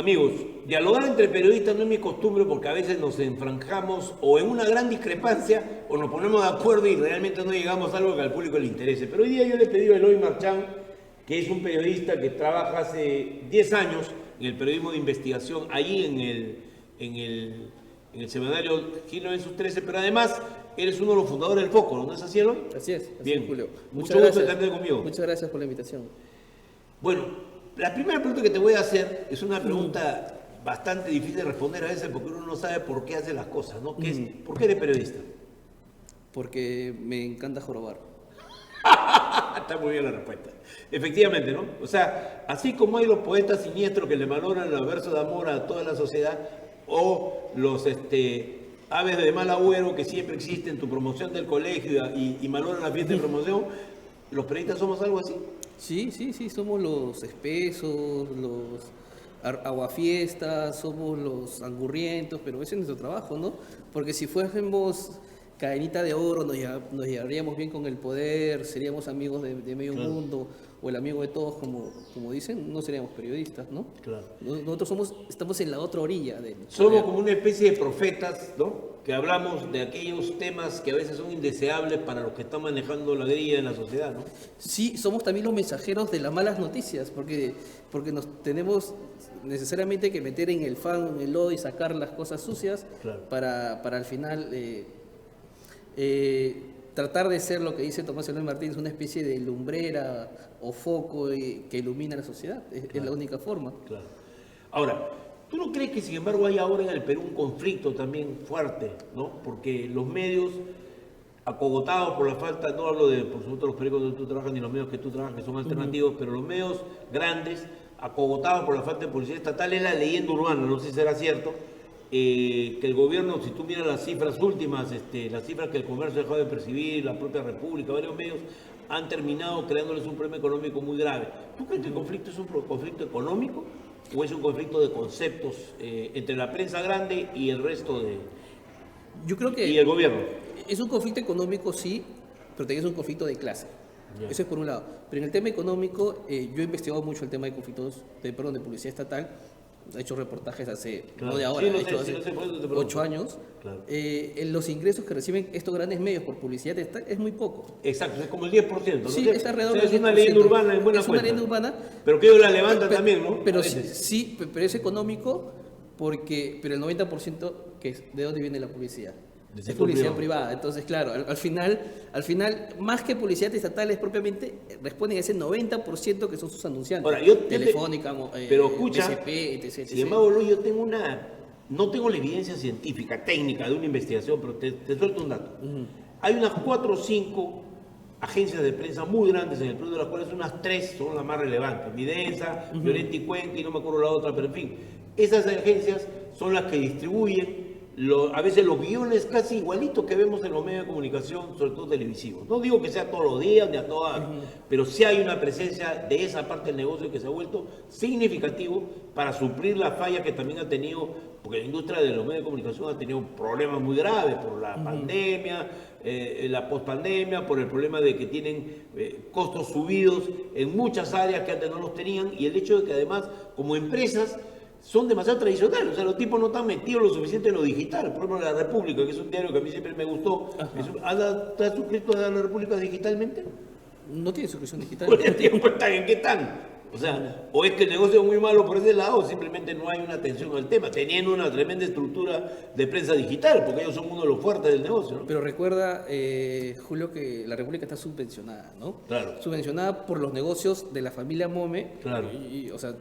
Amigos, dialogar entre periodistas no es mi costumbre porque a veces nos enfranjamos o en una gran discrepancia o nos ponemos de acuerdo y realmente no llegamos a algo que al público le interese. Pero hoy día yo le he pedido a Eloy Marchán, que es un periodista que trabaja hace 10 años en el periodismo de investigación, allí en el semanario Gino en sus 13, pero además eres uno de los fundadores del Foco, ¿no es así, Eloy? Así es, Bien, Julio. Mucho gusto de tenerte conmigo. Muchas gracias por la invitación. Bueno, la primera pregunta que te voy a hacer es una pregunta bastante difícil de responder a veces porque uno no sabe por qué hace las cosas, ¿no? ¿Qué es, ¿por qué eres periodista? Porque me encanta jorobar. Está muy bien la respuesta. Efectivamente, ¿no? O sea, así como hay los poetas siniestros que le valoran los versos de amor a toda la sociedad, o los aves de mal agüero que siempre existen en tu promoción del colegio y valoran la fiesta de promoción, los periodistas somos algo así. Sí, somos los espesos, los aguafiestas, somos los angurrientos, pero ese es nuestro trabajo, ¿no? Porque si fuésemos cadenita de oro, nos llevaríamos bien con el poder, seríamos amigos de medio mundo, o el amigo de todos, como dicen, no seríamos periodistas, ¿no? Claro. Nosotros estamos en la otra orilla del Somos poder. como una especie de profetas, ¿no? Que hablamos de aquellos temas que a veces son indeseables para los que están manejando la grilla en la sociedad, ¿no? Sí, somos también los mensajeros de las malas noticias, porque nos tenemos necesariamente que meter en el fan, en el lodo y sacar las cosas sucias para al final tratar de ser lo que dice Tomás Eloy Martínez, una especie de lumbrera o foco que ilumina la sociedad. Es la única forma. Claro. Ahora, ¿tú no crees que sin embargo hay ahora en el Perú un conflicto también fuerte, ¿no? Porque los medios acogotados por la falta, no hablo de, por supuesto, los periódicos donde tú trabajas ni los medios que tú trabajas que son alternativos, pero los medios grandes, acogotados por la falta de publicidad estatal, es la leyenda urbana, no sé si será cierto, que el gobierno, si tú miras las cifras últimas, las cifras que el comercio ha dejado de percibir, la propia República, varios medios han terminado creándoles un problema económico muy grave. ¿Tú crees que el conflicto es un conflicto económico o es un conflicto de conceptos entre la prensa grande y el resto de... Yo creo que y el gobierno? Es un conflicto económico, sí, pero también es un conflicto de clase. Yeah. Eso es por un lado. Pero en el tema económico, yo he investigado mucho el tema de conflictos, de publicidad estatal. He hecho reportajes hace, no de ahora, he hecho hace 8 años. Claro. Los ingresos que reciben estos grandes medios por publicidad estatal es muy poco. Exacto, es como el 10%. ¿No? Sí, es alrededor del 10%. Es una 10%. leyenda urbana en buena cuenta. Es una leyenda urbana. Pero que ellos la levantan también, ¿no? Pero sí, pero es económico pero el 90% ¿de dónde viene la publicidad? Es publicidad privada. Entonces, claro, al final, más que publicidad estatal propiamente, responden a ese 90% que son sus anunciantes. Ahora, Telefónica, pero escucha, BCP, etc. Sin embargo, yo tengo no tengo la evidencia científica, técnica de una investigación, pero te suelto un dato. Hay unas 4 o 5 agencias de prensa muy grandes en el Perú, de las cuales unas 3 son las más relevantes. Midensa, Llorente y Cuenca, y no me acuerdo la otra, pero en fin. Esas agencias son las que distribuyen a veces los guiones casi igualitos que vemos en los medios de comunicación, sobre todo televisivos. No digo que sea todos los días ni a todas, pero sí hay una presencia de esa parte del negocio que se ha vuelto significativo para suplir la falla que también ha tenido, porque la industria de los medios de comunicación ha tenido problemas muy graves por la pandemia, la pospandemia, por el problema de que tienen costos subidos en muchas áreas que antes no los tenían, y el hecho de que además, como empresas, son demasiado tradicionales, o sea, los tipos no están metidos lo suficiente en lo digital. Por ejemplo, La República, que es un diario que a mí siempre me gustó, ¿te has suscrito a La República digitalmente? No tiene suscripción digital. Pues, ¿en qué están? O sea, o es que el negocio es muy malo por ese lado, o simplemente no hay una atención al tema, teniendo una tremenda estructura de prensa digital, porque ellos son uno de los fuertes del negocio, ¿no? Pero recuerda, Julio, que la República está subvencionada, ¿no? Claro. Subvencionada por los negocios de la familia Mome. Claro. O sea,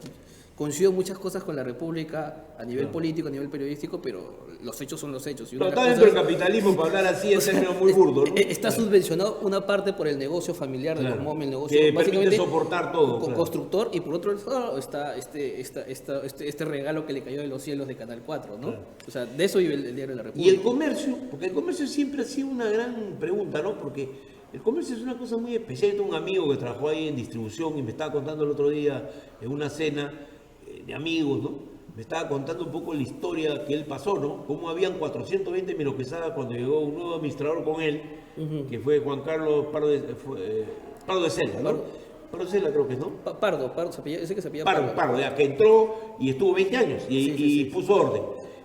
coincido muchas cosas con la República a nivel político, a nivel periodístico, pero los hechos son los hechos. Pero está dentro del capitalismo, para hablar así, es término muy burdo, ¿no? Está subvencionado una parte por el negocio familiar de los Mome, el negocio que básicamente permite soportar todo. Constructor, y por otro lado está este regalo que le cayó de los cielos de Canal 4, ¿no? Claro. O sea, de eso vive el diario de la República. Y el comercio, porque el comercio siempre ha sido una gran pregunta, ¿no? Porque el comercio es una cosa muy especial. Yo tengo un amigo que trabajó ahí en distribución y me estaba contando el otro día en una cena de amigos, ¿no? Me estaba contando un poco la historia que él pasó, ¿no? Cómo habían 420 Quesada cuando llegó un nuevo administrador con él, que fue Juan Carlos Pardo de Selva, ¿no? Procela creo que es, ¿no? Pardo, ese que se apellida Pardo, ya, que entró y estuvo 20 años y Sí. puso orden.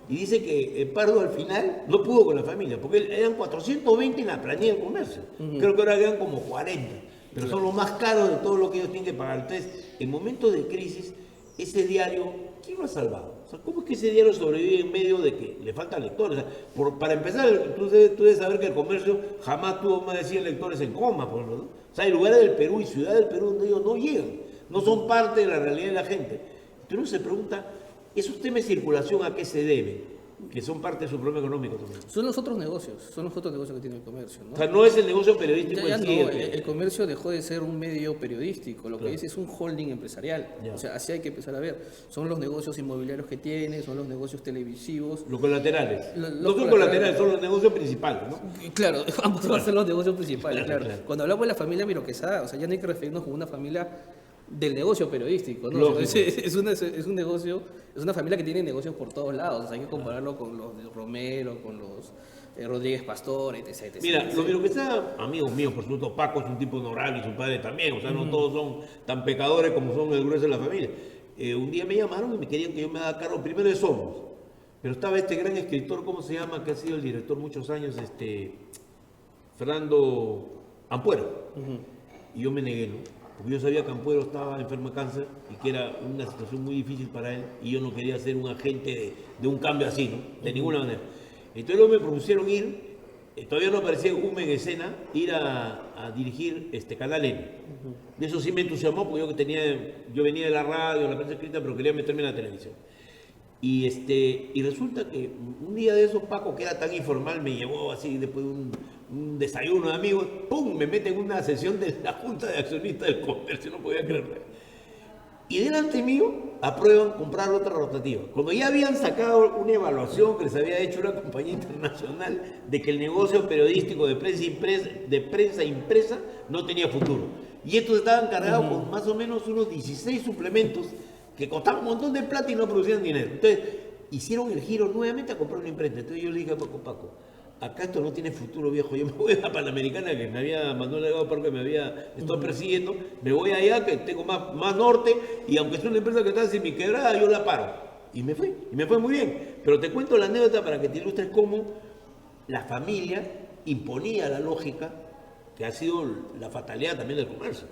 Y dice que Pardo al final no pudo con la familia, porque eran 420 en la planilla del comercio. Creo que ahora quedan como 40, pero son los más caros de todo lo que ellos tienen que pagar. Entonces, en momentos de crisis, ese diario, ¿quién lo ha salvado? O sea, ¿cómo es que ese diario sobrevive en medio de que le faltan lectores? O sea, para empezar, tú debes saber que el comercio jamás tuvo más de 100 lectores en coma, por ejemplo, ¿no? O sea, hay lugares del Perú y ciudades del Perú donde ellos no llegan, no son parte de la realidad de la gente. Entonces uno se pregunta, ¿esos temas de circulación a qué se deben? Que son parte de su problema económico también. Son los otros negocios que tiene el comercio, ¿no? O sea, no es el negocio periodístico Ya en sí. no, el comercio dejó de ser un medio periodístico, lo que es un holding empresarial. Ya. O sea, así hay que empezar a ver. Son los negocios inmobiliarios que tiene, son los negocios televisivos. Los colaterales. Los No son colaterales, son los negocios principales, ¿no? Y claro, ambos van a ser los negocios principales, Claro, claro. claro. Cuando hablamos de la familia Miro Quesada, o sea, ya no hay que referirnos como una familia del negocio periodístico, ¿no? Lógico. Es un negocio, es una familia que tiene negocios por todos lados. O sea, hay que compararlo con los de Romero, con los Rodríguez Pastor, etc. Mira, lo que está, amigos míos, por supuesto, Paco es un tipo honorable y su padre también, o sea, no todos son tan pecadores como son el grueso de la familia. Un día me llamaron y me querían que yo me haga cargo primero de Somos, pero estaba este gran escritor, ¿cómo se llama? Que ha sido el director muchos años, Fernando Ampuero. Y yo me negué, ¿no? Porque yo sabía que Ampuero estaba enfermo de cáncer y que era una situación muy difícil para él y yo no quería ser un agente de un cambio así, ¿no? De ninguna manera. Entonces luego me propusieron ir, todavía no aparecía Hume en escena, ir a dirigir Canal N. De eso sí me entusiasmó porque yo venía de la radio, la prensa escrita, pero quería meterme en la televisión. Y resulta que un día de esos, Paco, que era tan informal, me llevó así después de un desayuno de amigos, ¡pum! Me mete en una sesión de la Junta de Accionistas del Comercio, no podía creerlo. Y delante mío aprueban comprar otra rotativa. Cuando ya habían sacado una evaluación que les había hecho una compañía internacional de que el negocio periodístico de prensa impresa no tenía futuro. Y estos estaban cargados con más o menos unos 16 suplementos que costaban un montón de plata y no producían dinero. Entonces, hicieron el giro nuevamente a comprar una imprenta. Entonces yo le dije a Paco, acá esto no tiene futuro, viejo. Yo me voy a la Panamericana, que me había Manuel Delgado Parque me había estado persiguiendo. Me voy allá, que tengo más norte, y aunque es una empresa que está sin mi quebrada, yo la paro. Y me fue muy bien. Pero te cuento la anécdota para que te ilustres cómo la familia imponía la lógica, que ha sido la fatalidad también del comercio.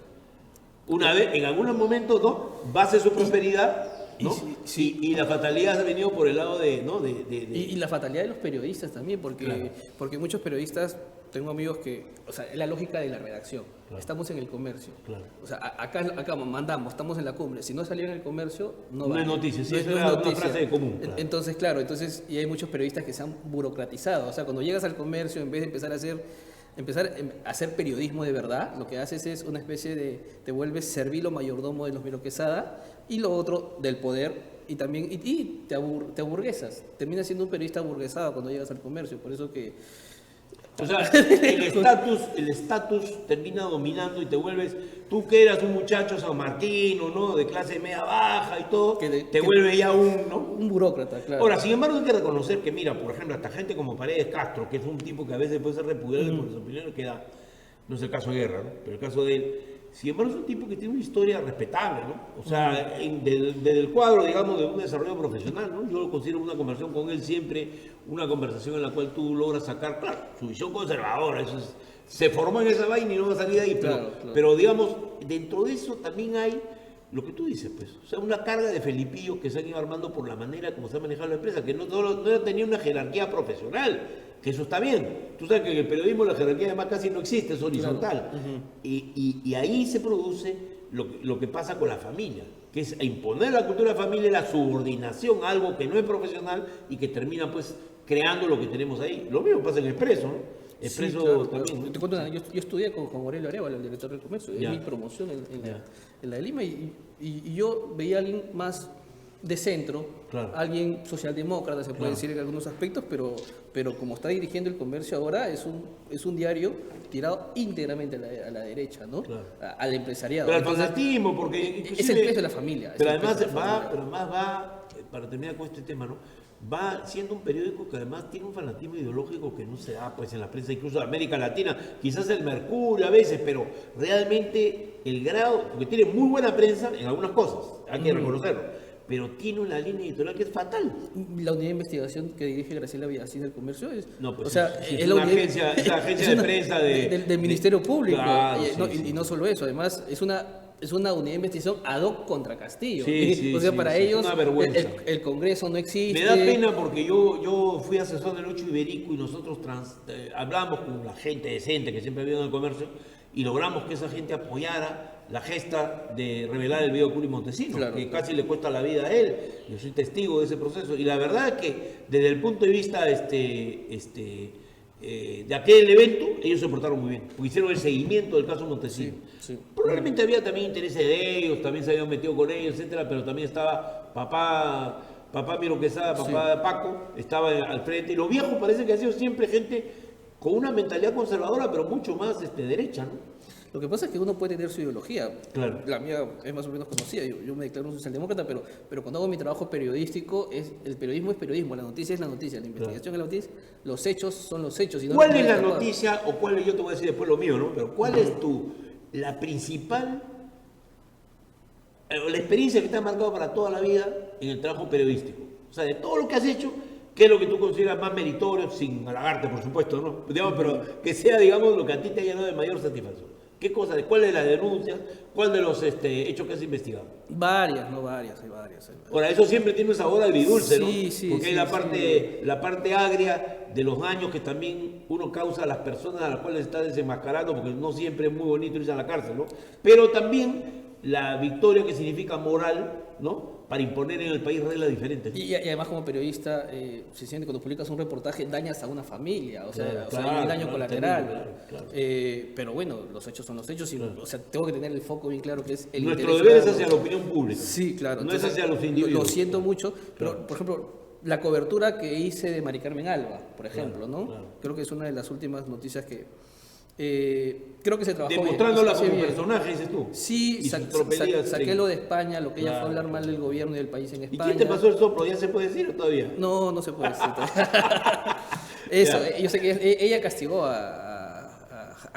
Una vez, en algunos momentos, ¿no? Base su prosperidad, ¿no? Y la fatalidad ha venido por el lado de, ¿no? Y la fatalidad de los periodistas también, porque, Claro. porque muchos periodistas, tengo amigos que, o sea, es la lógica de la redacción. Claro. Estamos en el comercio. Claro. O sea, acá mandamos, estamos en la cumbre. Si no salió en el comercio, no No va. es noticia, sí, esa era una frase común, claro. Entonces, claro, y hay muchos periodistas que se han burocratizado. O sea, cuando llegas al comercio, en vez de empezar a hacer periodismo de verdad, lo que haces es una especie de, te vuelves servilo mayordomo de los Miro Quesada y lo otro del poder y también te aburguesas. Terminas siendo un periodista aburguesado cuando llegas al comercio, por eso que... O sea, el estatus termina dominando y te vuelves, tú que eras un muchacho sanmartino, ¿no? De clase media baja y todo, te vuelve ya ¿no? Un burócrata, claro. Ahora, sin embargo, hay que reconocer que, mira, por ejemplo, hasta gente como Paredes Castro, que es un tipo que a veces puede ser repudiable por las opiniones que da, no es el caso de Guerra, ¿no? Pero el caso de él, sin embargo, es un tipo que tiene una historia respetable, ¿no? O sea, desde el cuadro, digamos, de un desarrollo profesional, ¿no? Yo considero una conversación con él siempre una conversación en la cual tú logras sacar, claro, su visión conservadora, eso es, se formó en esa vaina y no va a salir de ahí, Claro. pero digamos, dentro de eso también hay lo que tú dices, pues, o sea, una carga de felipillos que se han ido armando por la manera como se ha manejado la empresa, que no tenía una jerarquía profesional, que eso está bien. Tú sabes que en el periodismo la jerarquía además casi no existe, es horizontal. Y ahí se produce lo que pasa con la familia, que es imponer la cultura de la familia, la subordinación a algo que no es profesional y que termina pues creando lo que tenemos ahí. Lo mismo pasa en Expreso, ¿no? Expreso claro, también. claro. ¿no? Te cuento, yo estudié con Aurelio Arevalo, el director del comercio, Ya. es mi promoción Ya. en la de Lima, y yo veía a alguien más de centro, Claro. alguien socialdemócrata, se puede Claro. decir en algunos aspectos, pero como está dirigiendo el comercio ahora, es un diario tirado íntegramente a la derecha, ¿no? Claro. Al empresariado. Pero al Entonces, fanatismo, porque es inclusive- el peso de la familia. Pero es el además peso de la familia. va, para terminar con este tema, ¿no? va siendo un periódico que además tiene un fanatismo ideológico que no se da pues en la prensa incluso de América Latina, quizás el Mercurio a veces, pero realmente el grado, porque tiene muy buena prensa en algunas cosas, hay que reconocerlo, pero tiene una línea editorial que es fatal. La unidad de investigación que dirige Graciela Villasís del Comercio es, No, pues o sea, es una agencia, es la agencia de prensa del Ministerio Público. Claro, Y no solo eso, además es una unidad de investigación ad hoc contra Castillo. Sí, O sea, para ellos una vergüenza. el Congreso no existe. Me da pena porque yo fui asesor del 8 Iberico y nosotros hablamos con la gente decente que siempre ha habido en el comercio y logramos que esa gente apoyara la gesta de revelar el video de Curi Montesinos, Claro. que casi le cuesta la vida a él. Yo soy testigo de ese proceso y la verdad es que desde el punto de vista de aquel evento, ellos se portaron muy bien, porque hicieron el seguimiento del caso Montesinos. Sí. Probablemente había también intereses de ellos, también se habían metido con ellos, etcétera, pero también estaba papá Miro Quesada, papá Paco, estaba al frente. Y los viejos parece que han sido siempre gente con una mentalidad conservadora, pero mucho más derecha, ¿no? Lo que pasa es que uno puede tener su ideología. Claro. La mía es más o menos conocida. Yo me declaro un socialdemócrata, pero cuando hago mi trabajo periodístico, el periodismo es periodismo, la noticia es la noticia, la investigación es la noticia, los hechos son los hechos. Y no ¿Cuál se es puede la tapar. noticia, o cuál es, yo te voy a decir después lo mío, ¿no? Pero cuál es la principal, la experiencia que te ha marcado para toda la vida en el trabajo periodístico? O sea, de todo lo que has hecho, ¿qué es lo que tú consideras más meritorio, sin halagarte, por supuesto, ¿no? Digamos, pero que sea, digamos, lo que a ti te ha llenado de mayor satisfacción. ¿Qué cosa? ¿Cuál de las denuncias? ¿Cuál de los hechos que has investigado? Varias. Ahora, eso siempre tiene un sabor agridulce, ¿no? Sí, Porque hay sí. la parte agria de los daños que también uno causa a las personas a las cuales está desenmascarando, porque no siempre es muy bonito irse a la cárcel, ¿no? Pero también la victoria que significa moral, ¿no? Para imponer en el país reglas diferentes. Y además como periodista, se siente cuando publicas un reportaje, dañas a una familia, o sea, hay un daño colateral. Claro. Pero bueno, los hechos son los hechos y o sea, tengo que tener el foco bien claro que es el Nuestro interés deber es ciudadano. hacia la opinión pública. Sí, claro. No Entonces, es hacia los individuos. Lo siento mucho, Claro. pero por ejemplo, la cobertura que hice de Mari Carmen Alba, por ejemplo, Claro, ¿no? claro. Creo que es una de las últimas noticias que creo que se trabajó bien, Demostrándola se hizo como bien. personaje, dices tú. Sí, Y sus tropelías saqué en- lo de España, lo que ella fue a hablar Claro. mal del gobierno y del país en ¿Y España. quién te pasó el soplo? ¿Ya se puede decir o todavía? No se puede decir. Eso, Ya. yo sé que ella castigó a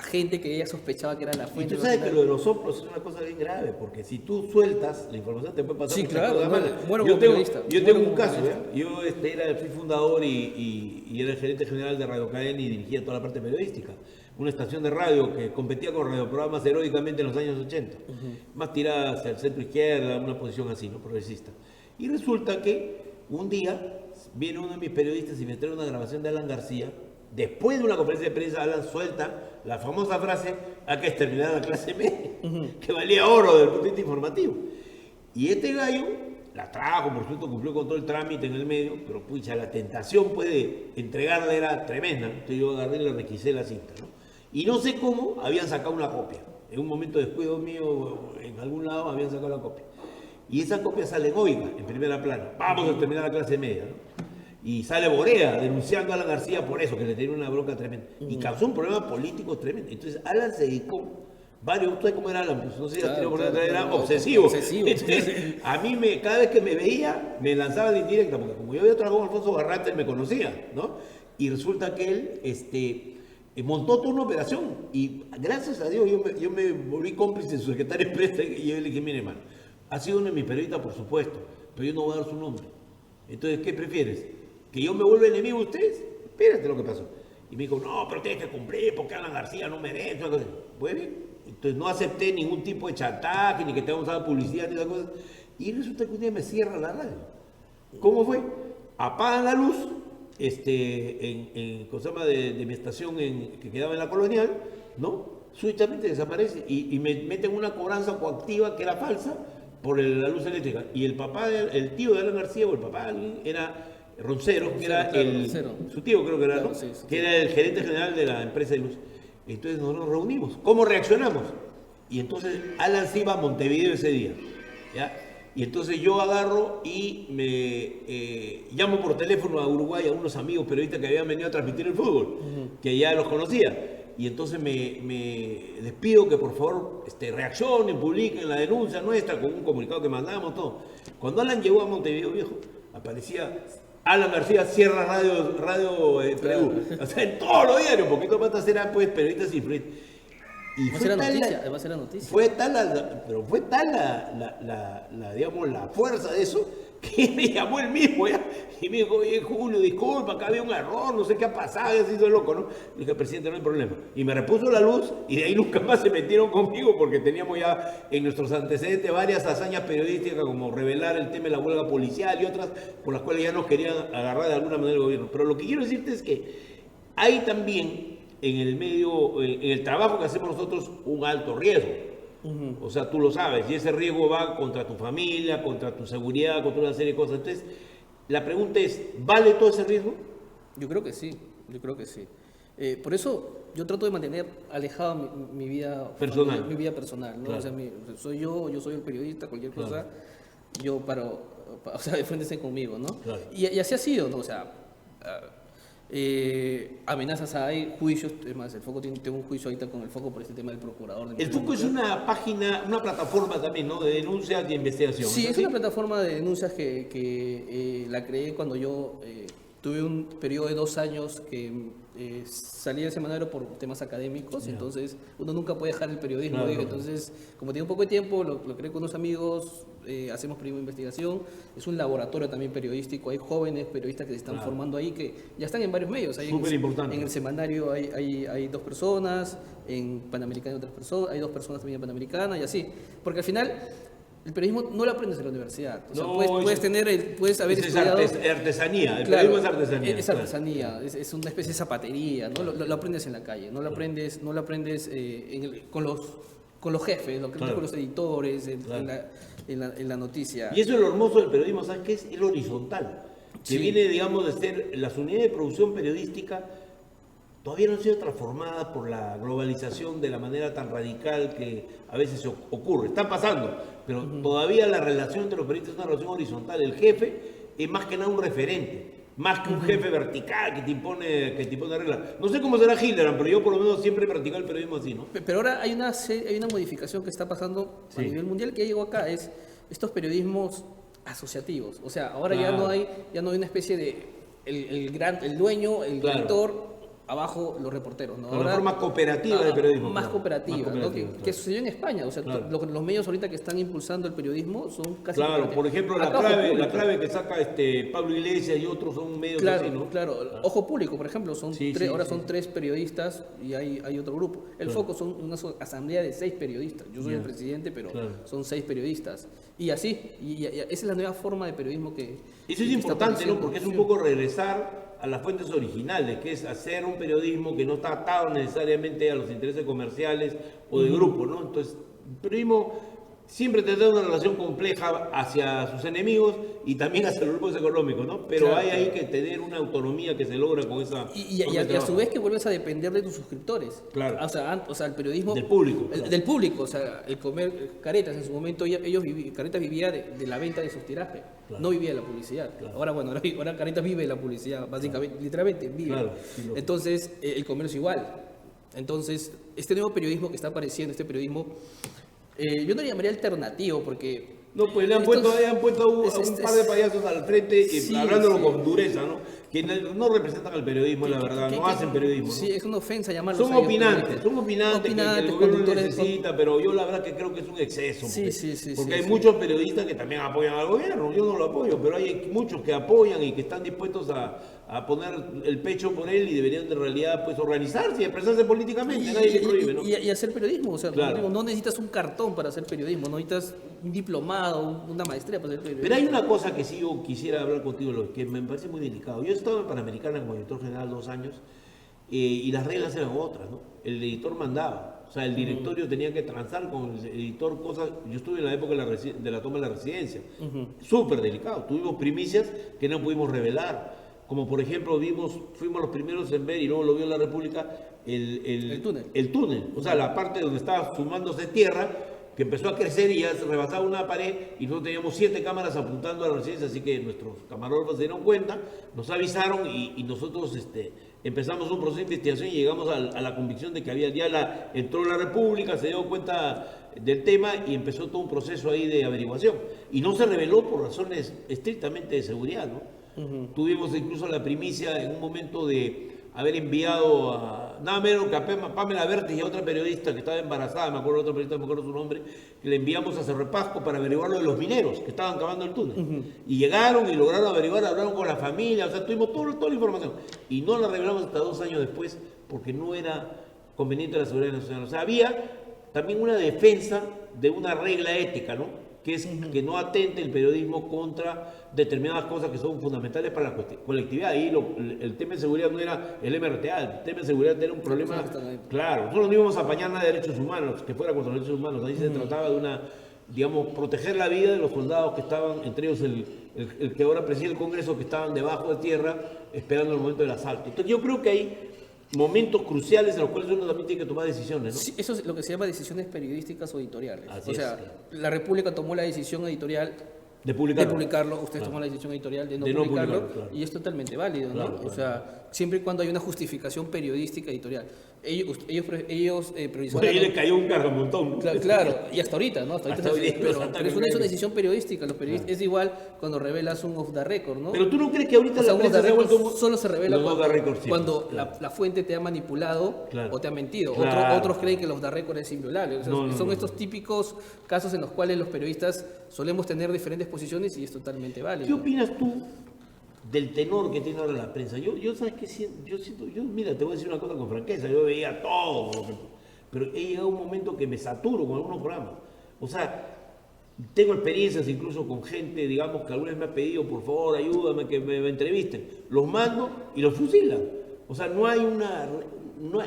gente que ella sospechaba que era la Y fuente. tú sabes que lo de los soplos es una cosa bien grave, porque si tú sueltas la información te puede pasar Sí, muchas claro, cosas no, malas. muero Yo como tengo, periodista, yo muero tengo un como caso, periodista. yo fui fundador y era el gerente general de Radio KN y dirigía toda la parte periodística. Una estación de radio que competía con radioprogramas heroicamente en los años 80, más tirada hacia el centro izquierda, una posición así, ¿no? Progresista. Y resulta que un día viene uno de mis periodistas y me trae una grabación de Alan García. Después de una conferencia de prensa, Alan suelta la famosa frase: hay que exterminar a la clase media, que valía oro desde el punto de vista informativo. Y este gallo la trajo, por supuesto, cumplió con todo el trámite en el medio, pero pucha, la tentación de entregarla era tremenda. Entonces yo agarré y le requisé la cinta, ¿no? Y no sé cómo habían sacado una copia. En un momento de descuido mío, en algún lado habían sacado la copia. Y esa copia sale en Oiga, en primera plana. Vamos a exterminar a la clase media, ¿no? Y sale Borea denunciando a Alan García por eso, que le tenía una bronca tremenda. Y causó un problema político tremendo. Entonces Alan se dedicó, ¿tú sabes cómo era Alan? Pues, no sé si Claro, era claro, obsesivo. obsesivo. Entonces, a mí, cada vez que me veía, me lanzaba de indirecta, porque como yo había trabajado con Alfonso Barrata, él me conocía, ¿no? Y resulta que él montó toda una operación. Y gracias a Dios, yo me volví cómplice de su secretario de prensa y yo le dije: mire, hermano, ha sido uno de mis periodistas, por supuesto, pero yo no voy a dar su nombre. Entonces, ¿qué prefieres? ¿Que yo me vuelva enemigo de ustedes? Espérate lo que pasó. Y me dijo: no, pero tienes que cumplir porque Alan García no merece. Pues bien, entonces no acepté ningún tipo de chantaje, ni que tengamos que dar publicidad, ni esas cosas. Y resulta que un día me cierra la radio. ¿Cómo fue? Apagan la luz ¿cómo se llama? De mi estación que quedaba en la Colonial, ¿no? Súbitamente desaparece y me meten una cobranza coactiva que era falsa por la luz eléctrica. Y el papá, el tío de Alan García, o el papá de alguien, era Roncero, que era Claro, Roncero. su tío, creo que era, Claro, ¿no? sí, su Que tío. era el gerente general de la empresa de luz. Entonces nosotros nos reunimos. ¿Cómo reaccionamos? Y entonces Alan se iba a Montevideo ese día, ¿ya? Y entonces yo agarro y me llamo por teléfono a Uruguay a unos amigos periodistas que habían venido a transmitir el fútbol, que ya los conocía. Y entonces les pido que por favor reaccionen, publiquen la denuncia nuestra con un comunicado que mandamos, todo. Cuando Alan llegó a Montevideo, viejo, aparecía Alan García cierra Radio Claro. Perú. O sea, en todos los diarios, porque estos patas eran pues periodistas influyentes. Y Además fue era tal noticia, la- además era noticia. Fue tal pero fue tal digamos, la fuerza de eso, que me llamó él mismo ya, y me dijo, oye, Julio, disculpa, acá había un error, no sé qué ha pasado, ya se hizo loco, ¿no? Le dije, presidente, no hay problema. Y me repuso la luz, y de ahí nunca más se metieron conmigo, porque teníamos ya en nuestros antecedentes varias hazañas periodísticas, como revelar el tema de la huelga policial y otras, por las cuales ya nos querían agarrar de alguna manera el gobierno. Pero lo que quiero decirte es que hay también en el medio, en el trabajo que hacemos nosotros, un alto riesgo. O sea, tú lo sabes, y ese riesgo va contra tu familia, contra tu seguridad, contra una serie de cosas. Entonces, la pregunta es, ¿vale todo ese riesgo? Yo creo que sí, yo creo que sí. Por eso yo trato de mantener alejado mi vida Personal. mi vida personal, ¿no? Claro. O sea, soy yo soy el periodista, cualquier Claro. cosa, yo o sea, enfréntense conmigo, ¿no? Claro. Y así ha sido, ¿no? O sea, amenazas hay, juicios, es más, el Foco tengo un juicio ahorita con el Foco por este tema del procurador. El Foco es una página, una plataforma también, ¿no? De denuncias y investigación. Sí, ¿no? es una plataforma de denuncias que la creé cuando yo tuve un periodo de 2 años que salí del semanario por temas académicos, Ya. entonces uno nunca puede dejar el periodismo. Claro, dije, claro. entonces, como tengo un poco de tiempo, lo creé con unos amigos, hacemos periodismo de investigación, es un laboratorio también periodístico, hay jóvenes periodistas que se están Claro. formando ahí, que ya están en varios medios. Hay Súper importante. En el semanario hay 2 personas, en Panamericana hay otras personas, hay 2 personas también en Panamericana y así, porque al final el periodismo no lo aprendes en la universidad. O sea, No, puedes haber es estudiado. artesanía, el Claro, periodismo es artesanía. es claro. artesanía, es una especie de zapatería, ¿no? Lo aprendes en la calle, no lo aprendes con los jefes, lo aprendes Claro. con los editores, Claro. en la noticia. Y eso es lo hermoso del periodismo, ¿sabes qué es? El horizontal, que Sí. viene, digamos, de ser las unidades de producción periodística todavía no han sido transformadas por la globalización de la manera tan radical que a veces ocurre. Está pasando, pero todavía la relación entre los periodistas es una relación horizontal. El jefe es más que nada un referente, más que un jefe vertical que te impone reglas. No sé cómo será Hildebrand, pero yo por lo menos siempre he practicado el periodismo así, ¿no? Pero ahora hay una modificación que está pasando a Sí. nivel mundial que ya llegó acá, es estos periodismos asociativos. O sea, ahora ya Claro. no hay una especie de el dueño, el Claro. director, abajo los reporteros, ¿no? Una forma cooperativa de periodismo. Más claro. cooperativa, Más ¿no? cooperativa, Que claro. sucedió en España. O sea, Claro. los medios ahorita que están impulsando el periodismo son casi Claro, cooperativos. por ejemplo, Acá, Ojo la Público. clave que saca Pablo Iglesias y otros son medios Claro, así, ¿no? claro. Ojo Público, por ejemplo, son Sí, tres, sí, ahora sí. son 3 periodistas y hay otro grupo. El Claro. Foco son una asamblea de 6 periodistas. Yo soy Ya. el presidente, pero Claro. son 6 periodistas. Y así, y esa es la nueva forma de periodismo que Eso es que está importante, ¿no? apareciendo. Porque es un Sí. poco regresar a las fuentes originales, que es hacer un periodismo que no está atado necesariamente a los intereses comerciales o de grupo, ¿no? Entonces, el periodismo siempre tendrá una relación compleja hacia sus enemigos y también hacia los grupos económicos, ¿no? Pero Claro, hay ahí claro. que tener una autonomía que se logra con esa... Y forma de a su trabajo. vez que vuelves a depender de tus suscriptores. Claro. O sea, el periodismo... Del público, el- claro. Del público. O sea, el comer... Caretas en su momento, Caretas vivía de la venta de sus tirajes. Claro. No vivía de la publicidad. Claro. Ahora, bueno, ahora Caretas vive de la publicidad, básicamente, literalmente vive. Claro, sí, lógico. Entonces, el comercio igual. Entonces, este nuevo periodismo que está apareciendo, este periodismo, yo no le llamaría alternativo porque... No, pues le han estos- puesto a un es- par de payasos al frente, Sí, hablándolo sí. con dureza, ¿no? Que no representan al periodismo, la verdad, no hacen periodismo. ¿no? Sí, es una ofensa llamarlos Son a ellos opinantes, periodistas. que el gobierno conductores, necesita, pero yo la verdad que creo que es un exceso. Sí, Porque, sí, porque sí, hay sí. muchos periodistas que también apoyan al gobierno, yo no lo apoyo, pero hay muchos que apoyan y que están dispuestos a poner el pecho por él y deberían de realidad pues organizarse y expresarse políticamente, nadie le prohíbe, ¿no? y hacer periodismo, o sea, como Claro. digo, no necesitas un cartón para hacer periodismo, no necesitas un diplomado, una maestría para hacer periodismo. Pero hay una cosa que sí yo quisiera hablar contigo, lo que me parece muy delicado. Yo he estado en Panamericana como director general 2 años y las reglas eran otras, ¿no? El editor mandaba, o sea, el directorio tenía que transar con el editor cosas. Yo estuve en la época de la toma de la residencia, súper delicado. Tuvimos primicias que no pudimos revelar, como por ejemplo fuimos los primeros en ver y luego lo vio la República El túnel. el túnel, o sea, la parte donde estaba sumándose tierra, que empezó a crecer y ya se rebasaba una pared y nosotros teníamos 7 cámaras apuntando a la residencia, así que nuestros camarógrafos se dieron cuenta, nos avisaron y nosotros empezamos un proceso de investigación y llegamos a la convicción de que entró la República, se dio cuenta del tema y empezó todo un proceso ahí de averiguación. Y no se reveló por razones estrictamente de seguridad, ¿no? Tuvimos incluso la primicia en un momento de haber enviado a nada menos que a Pamela Bertis y a otra periodista que estaba embarazada, me acuerdo otra periodista, no me acuerdo su nombre, que le enviamos a Cerro Pasco para averiguar lo de los mineros que estaban cavando el túnel. Y llegaron y lograron averiguar, hablaron con la familia, o sea, tuvimos toda la información. Y no la revelamos hasta 2 años después porque no era conveniente a la seguridad nacional. O sea, había también una defensa de una regla ética, ¿no? Que es que no atente el periodismo contra determinadas cosas que son fundamentales para la colectividad. Ahí el tema de seguridad no era el MRTA, el tema de seguridad era un problema. Claro, nosotros no íbamos a apañar nada de derechos humanos, que fuera contra los derechos humanos. Ahí se trataba de una, digamos, proteger la vida de los soldados que estaban, entre ellos el que ahora preside el Congreso, que estaban debajo de tierra esperando el momento del asalto. Entonces yo creo que hay momentos cruciales en los cuales uno también tiene que tomar decisiones, ¿no? Sí, eso es lo que se llama decisiones periodísticas o editoriales. Así o sea, es, claro. la República tomó la decisión editorial de publicarlo. Usted Claro. tomó la decisión editorial de no De no publicarlo, publicarlo, claro. y es totalmente válido, ¿no? Claro, O claro. sea, siempre y cuando hay una justificación periodística editorial. Ellos priorizaron Bueno, ahí le cayó un cargamontón. Claro, y hasta ahorita, ¿no? Hasta hoy día, pero exactamente. es una decisión periodística. Los periodistas, es igual cuando revelas un off the record, ¿no? Pero tú no crees que ahorita O sea, la un off prensa the se ha record vuelto... solo se revela Los off the record, sí, cuando claro. la fuente te ha manipulado Claro. o te ha mentido. Claro. Otros creen que el off the record es inviolable. O sea, son estos típicos casos en los cuales los periodistas solemos tener diferentes posiciones y es totalmente válido. ¿Qué opinas tú del tenor que tiene ahora la prensa? Yo ¿sabes qué siento? Mira, te voy a decir una cosa con franqueza, yo veía todo, pero he llegado a un momento que me saturo con algunos programas. O sea, tengo experiencias incluso con gente, digamos, que alguna vez me ha pedido, por favor, ayúdame, que me entrevisten. Los mando y los fusilan. O sea,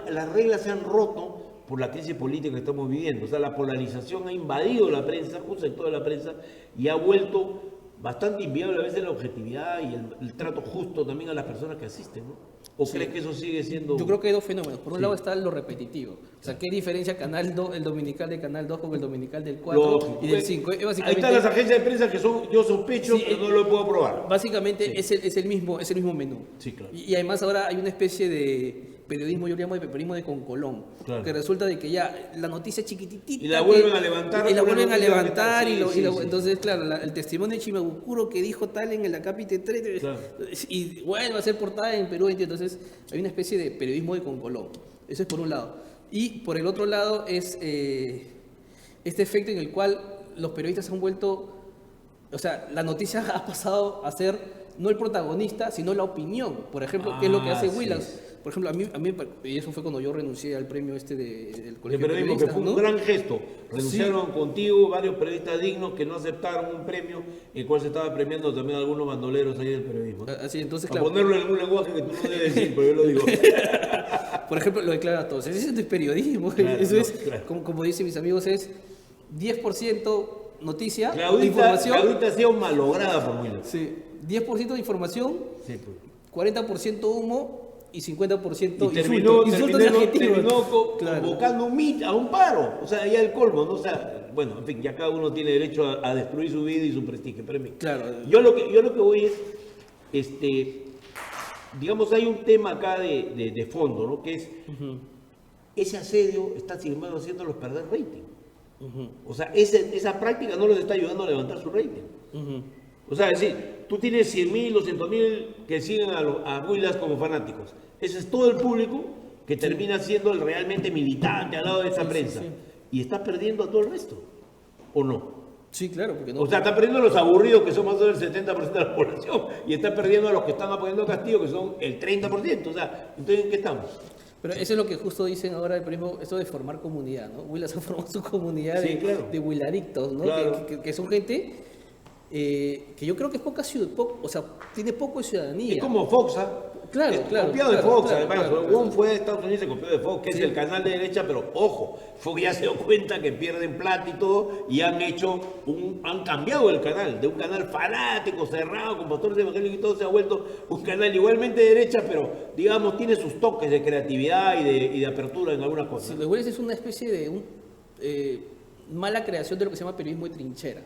las reglas se han roto por la crisis política que estamos viviendo. O sea, la polarización ha invadido la prensa, un sector de la prensa, y ha vuelto bastante inviable a veces la objetividad y el trato justo también a las personas que asisten, ¿no? ¿O crees que eso sigue siendo...? Yo creo que hay dos fenómenos. Por un lado está lo repetitivo. O sea, ¿qué diferencia Canal 2, el dominical de Canal 2 con el dominical del 4 Lógico. y del 5? Ahí están las agencias de prensa que son, yo sospecho, Sí, pero no lo puedo probar. Básicamente Sí. es el mismo menú. Sí, claro. Y además ahora hay una especie de periodismo, yo le llamo de periodismo de concolón, Claro. que resulta de que ya la noticia es chiquititita Y la vuelven a levantar. y la una vuelven a noticia que levantar está- sí, sí. entonces claro, el testimonio de Chimabukuro que dijo tal en el Acápite 3 Claro. y vuelve a ser portada en Perú, entonces hay una especie de periodismo de concolón. Eso es por un lado. Y por el otro lado es este efecto en el cual los periodistas han vuelto, o sea, la noticia ha pasado a ser no el protagonista, sino la opinión. Por ejemplo, ¿qué es lo que hace sí. Williams? Por ejemplo, a mí, y eso fue cuando yo renuncié al premio del El Colegio de periodismo, que Periodistas, fue un ¿no? gran gesto. Renunciaron contigo varios periodistas dignos que no aceptaron un premio, el cual se estaba premiando también a algunos bandoleros ahí del periodismo. Así, entonces, A claro, ponerlo en un lenguaje que tú no debes decir, pero yo lo digo. por ejemplo, lo declara todos. Eso es periodismo. Claro, eso no, es, claro. como dicen mis amigos, es 10% noticia, Claudita, información. Claudita ha sido malograda por Williams. Sí, 10% de información, Sí, pues. 40% humo y 50% Y terminó insultos y adjetivos. Claro. convocando a un paro. O sea, ya el colmo, ¿no? O sea, bueno, en fin, ya cada uno tiene derecho a destruir su vida y su prestigio. Pero en fin. Claro. Yo lo que voy es, digamos, hay un tema acá de fondo, ¿no? Que es, ese asedio está, sin embargo, haciéndolos perder rating. O sea, esa práctica no los está ayudando a levantar su rating. O sea, es decir, tú tienes 100.000, 200.000 que siguen a Williams como fanáticos. Ese es todo el público que termina siendo el realmente militante al lado de esa prensa. sí. Y estás perdiendo a todo el resto, ¿o no? Sí, claro, porque no. O sea, está perdiendo a los aburridos, que son más del 70% de la población, y está perdiendo a los que están apoyando a Castillo, que son el 30%. O sea, entonces, ¿en qué estamos? Pero eso es lo que justo dicen ahora el periodismo, esto de formar comunidad, ¿no? Willas ha formado su comunidad Sí, claro. de Willadictos, ¿no? Claro. Que son gente que yo creo que es poca ciudad, o sea, tiene poco de ciudadanía. Es como Fox, ¿ah? Claro, Es claro, copiado de claro, Fox, claro, además. claro, Wong claro. fue a Estados Unidos y se copió de Fox, que es el canal de derecha, pero ojo, Fox ya se dio cuenta que pierden plata y todo, y han cambiado el canal, de un canal fanático, cerrado, con pastores evangélicos y todo, se ha vuelto un canal igualmente de derecha, pero digamos, tiene sus toques de creatividad y de apertura en algunas cosas. Sí, lo igual es una especie de mala creación de lo que se llama periodismo de trinchera.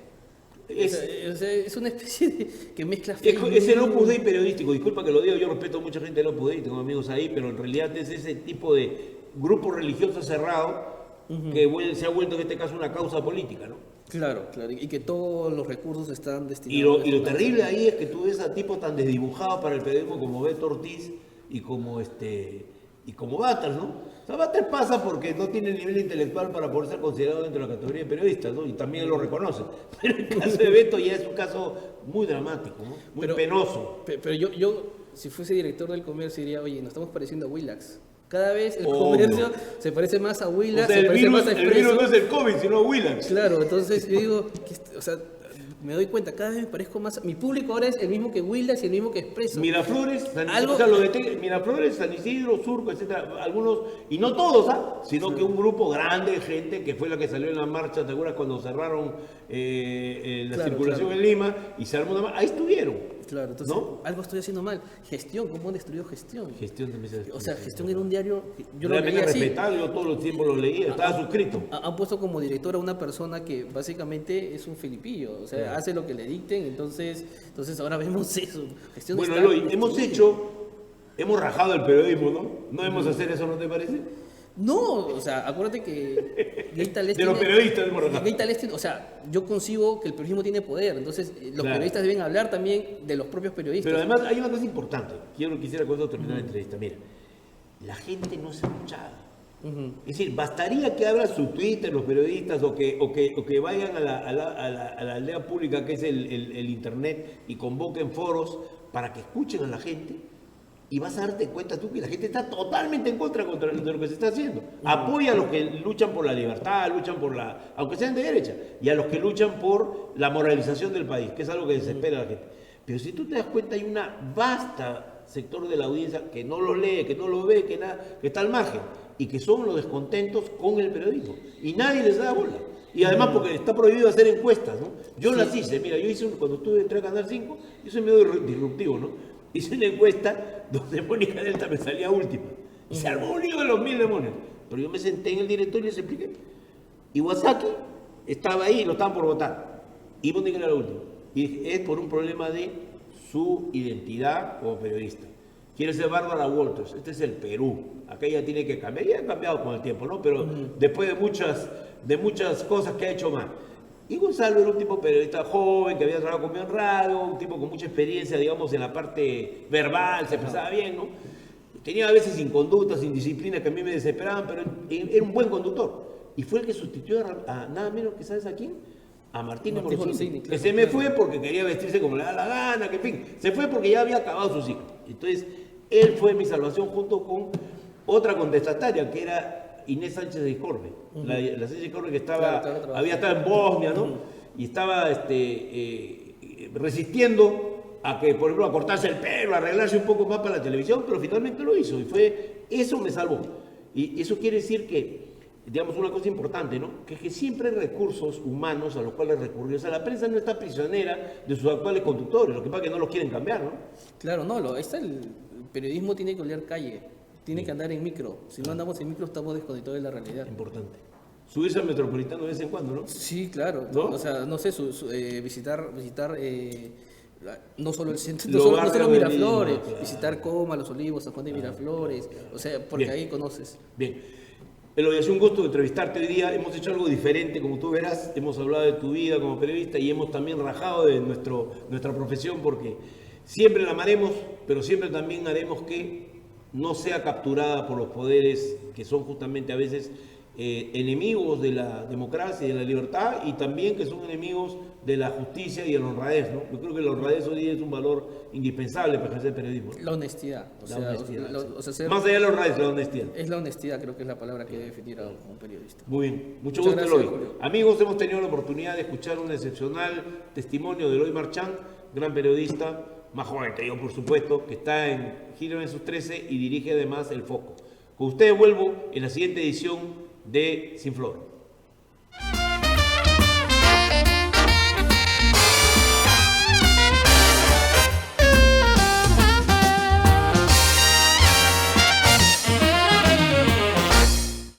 Es una especie de que mezcla Es el Opus Dei periodístico, disculpa que lo diga, yo respeto a mucha gente del Opus Dei, tengo amigos ahí, pero en realidad es ese tipo de grupo religioso cerrado que se ha vuelto en este caso una causa política, ¿no? Claro, claro. Y que todos los recursos están Y destinados lo terrible ahí es que tú ves a tipos tan desdibujados para el periodismo como Beto Ortiz y como Batres, ¿no? O sea, Batres pasa porque no tiene el nivel intelectual para poder ser considerado dentro de la categoría de periodistas, ¿no? Y también él lo reconoce. Pero el caso de Beto ya es un caso muy dramático, ¿no? Muy penoso. Pero yo, si fuese director del comercio, diría, oye, nos estamos pareciendo a Willax. Cada vez el Oh. comercio se parece más a Willax, O sea, se parece más a el Expreso. virus no es el COVID, sino Willax. Claro, entonces yo digo, o sea, me doy cuenta, cada vez me parezco más. Mi público ahora es el mismo que Willax y el mismo que Expreso. Miraflores, Algo- o sea, Miraflores, San Isidro, Surco, etcétera, algunos, y no todos, sino que un grupo grande de gente que fue la que salió en la marcha, ¿te acuerdas cuando cerraron la Claro, circulación claro. en Lima y se armó una marcha? Ahí estuvieron. Claro, entonces ¿No? algo estoy haciendo mal. Gestión, ¿cómo han destruido gestión? Gestión también se O sea, gestión era un diario, yo lo realmente leía así. respetable, yo todos los tiempos lo leía, estaba suscrito. Han puesto como director a una persona que básicamente es un filipillo, o sea, hace lo que le dicten, entonces ahora vemos eso. Gestión Bueno, está Eloy, hemos rajado el periodismo, ¿no? ¿No debemos hacer eso, no te parece? No, o sea, acuérdate que Gaitales De los periodistas hemos rajado. o sea, yo concibo que el periodismo tiene poder, entonces los Claro. periodistas deben hablar también de los propios periodistas. Pero además hay una cosa importante, quisiera con esto terminar la entrevista. Mira, la gente no es escuchada. Ujú. Es decir, bastaría que abran su Twitter los periodistas o que vayan a la aldea pública que es el Internet y convoquen foros para que escuchen a la gente y vas a darte cuenta tú que la gente está totalmente en contra de lo que se está haciendo. Apoya a los que luchan por la libertad, aunque sean de derecha, y a los que luchan por la moralización del país, que es algo que desespera a la gente. Pero si tú te das cuenta, hay una vasta sector de la audiencia que no lo lee, que no lo ve, que está al margen, y que son los descontentos con el periodismo. Y nadie les da bola. Y además porque está prohibido hacer encuestas, ¿no? Yo las hice, mira, cuando entré a Canal 5, yo soy medio disruptivo, ¿no? Hice una encuesta donde Mónica Delta me salía última. Y se armó un lío de los 1000 demonios. Pero yo me senté en el directorio y les expliqué. Iwasaki estaba ahí y lo estaban por votar. Y Mónica era la última. Y dije, es por un problema de su identidad como periodista. Quiere ser Bárbara Walters. Este es el Perú. Acá ella tiene que cambiar. Ella ha cambiado con el tiempo, ¿no? Pero después de muchas cosas que ha hecho mal. Y Gonzalo era un tipo periodista joven, que había trabajado conmigo en radio, un tipo con mucha experiencia, digamos, en la parte verbal, se expresaba bien, ¿no? Tenía a veces inconductas, indisciplinas que a mí me desesperaban, pero era un buen conductor. Y fue el que sustituyó a nada menos que, ¿sabes a quién? A Martín Martín Morosini, Morosini, que claro, se me claro. fue porque quería vestirse como le da la gana, que en fin, se fue porque ya había acabado su ciclo. Entonces, él fue mi salvación junto con otra contestataria, que era Inés Sánchez de Iscorbe, la Sánchez de Iscorbe que había estado en Bosnia, ¿no? Y estaba resistiendo a que, por ejemplo, a cortarse el pelo, a arreglarse un poco más para la televisión, pero finalmente lo hizo y eso me salvó. Y eso quiere decir que, digamos, una cosa importante, ¿no? Que siempre hay recursos humanos a los cuales recurrir. O sea, la prensa no está prisionera de sus actuales conductores, lo que pasa es que no los quieren cambiar, ¿no? Claro, no, el periodismo tiene que oler calle, tiene que andar en micro. Si no andamos en micro estamos desconectados de la realidad. Importante. Subirse al Metropolitano de vez en cuando, ¿no? Sí, claro. ¿No? O sea, no sé, visitar no solo el centro, Los no barrios solo de Miraflores, Lima, claro. visitar Coma, Los Olivos, San Juan de Miraflores, o sea, porque Bien. ahí conoces. Bien. Eloy, es un gusto entrevistarte hoy día. Hemos hecho algo diferente, como tú verás. Hemos hablado de tu vida como periodista y hemos también rajado de nuestra profesión porque siempre la amaremos, pero siempre también haremos que no sea capturada por los poderes que son justamente a veces enemigos de la democracia y de la libertad y también que son enemigos de la justicia y de la honradez, ¿no? Yo creo que la honradez hoy día es un valor indispensable para ejercer periodismo, ¿no? La honestidad. La honestidad, sí. o sea, ser- Más allá de la honradez, la honestidad. es la honestidad, creo que es la palabra que debe definir a un periodista. Muy bien, mucho Muchas gusto, gracias, Eloy. Julio. Amigos, hemos tenido la oportunidad de escuchar un excepcional testimonio de Eloy Marchán, gran periodista, más joven que yo, por supuesto, que está en Giro en sus 13 y dirige además El Foco. Con ustedes vuelvo en la siguiente edición de Sin Flor.